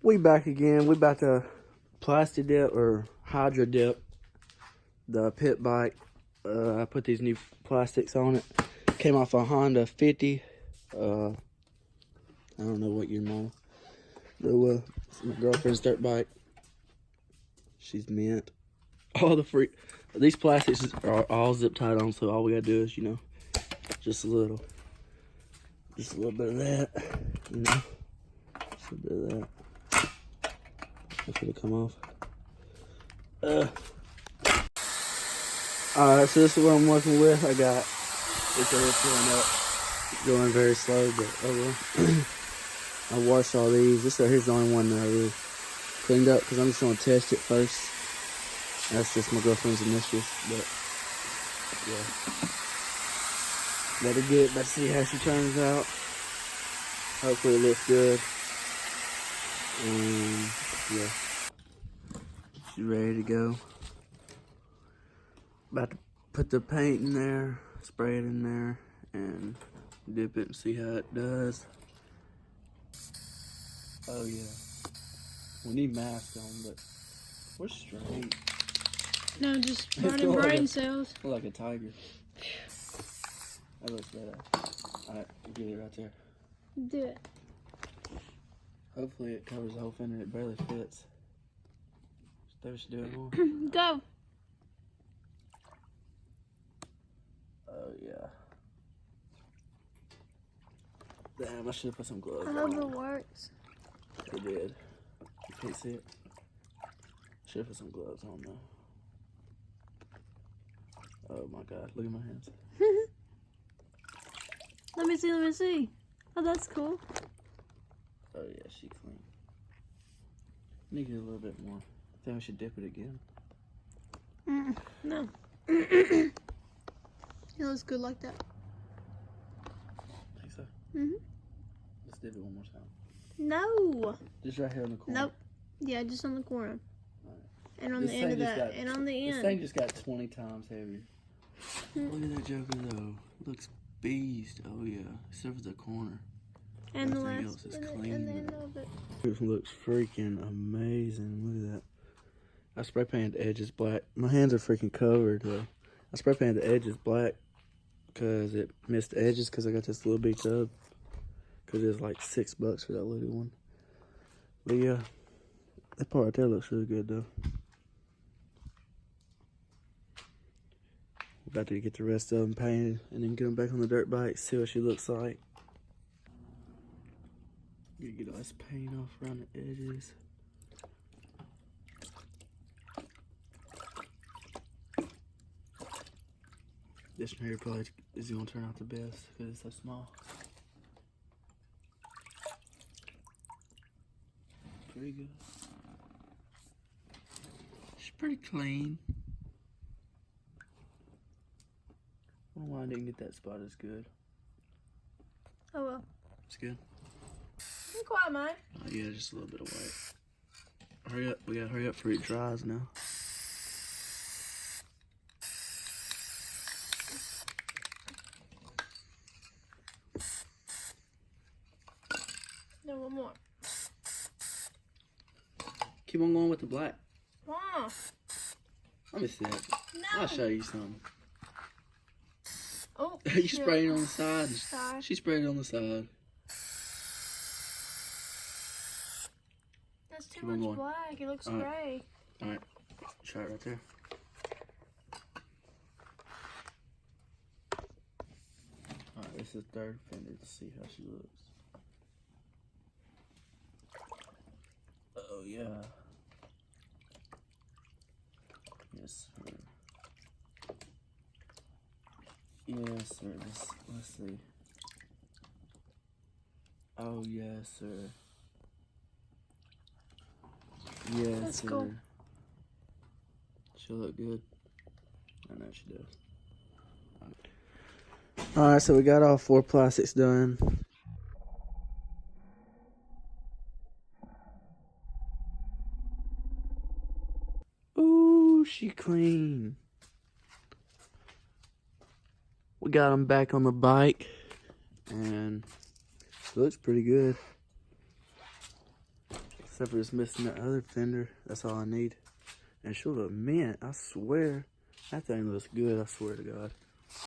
We back again. We about to plastic dip or hydro dip the pit bike. I put these new plastics on it. Came off a Honda 50. I don't know what year model. It's my girlfriend's dirt bike. She's mint. All the free. These plastics are all zip tied on, so all we gotta do is, just a little bit of that, just a bit of that. If it'll come off. Alright, so this is what I'm working with. I got it's filling up. It's going very slow, but oh well. I washed all these. This right here's the only one that I really cleaned up because I'm just gonna test it first. That's just my girlfriend's initials, but yeah. Let her get it, let's see how she turns out. Hopefully it looks good. Yeah. She's ready to go. About to put the paint in there, spray it in there, and dip it and see how it does. Oh yeah. We need masks on, but we're straight. No, just running brain cells. Look like a tiger. That looks better. Alright, get it right there. Do it. Hopefully it covers the whole fender. It barely fits. They should do it more. Go. Oh yeah. Damn, I should have put some gloves I on. hope it works. It did. You can't see it. Should have put some gloves on though. Oh my god, look at my hands. Let me see. Oh, that's cool. Oh yeah, she clean. Need to get a little bit more. I think we should dip it again. No. It looks good like that. Think so? Mhm. Let's dip it one more time. No. Just right here on the corner. Nope. Yeah, just on the corner. Right. And on This the end of thing just that. got And on the This end. thing just got 20 times heavier. Look at that joker though. Looks beast. Oh yeah. Except for the corner. And the Everything last. else is And clean. the end of it. It looks freaking amazing. Look at that. I spray painted the edges black. My hands are freaking covered though. I spray painted the edges black because it missed the edges because I got this little bitty tub. Because it was like $6 for that little one. But yeah, that part right there looks really good though. About to get the rest of them painted and then get them back on the dirt bike, see what she looks like. You get all this paint off around the edges. This one here probably is going to turn out the best because it's so small. Pretty good. She's pretty clean. I don't know why I didn't get that spot as good. Oh well. It's good. Be quiet, man. Oh yeah, just a little bit of white. Hurry up, we gotta hurry up before it dries now. No, one more. Keep on going with the black. Wow. Let me see it. No. I'll show you something. Oh. You sprayed it on the side. Side. She sprayed it on the side. That's too Keep on much going. black. It looks All right. gray. Alright, try it right there. Alright, this is the third fender to see how she looks. Oh yeah. Yes, sir. Yes, sir. Let's see. Oh yes, sir. Yes, That's sir. cool. She'll look good. I know she does. Alright, so we got all 4 plastics done. Ooh, she clean. We got them back on the bike, and it looks pretty good. Except for just missing that other fender. That's all I need. And she'll look mint. I swear. That thing looks good. I swear to God.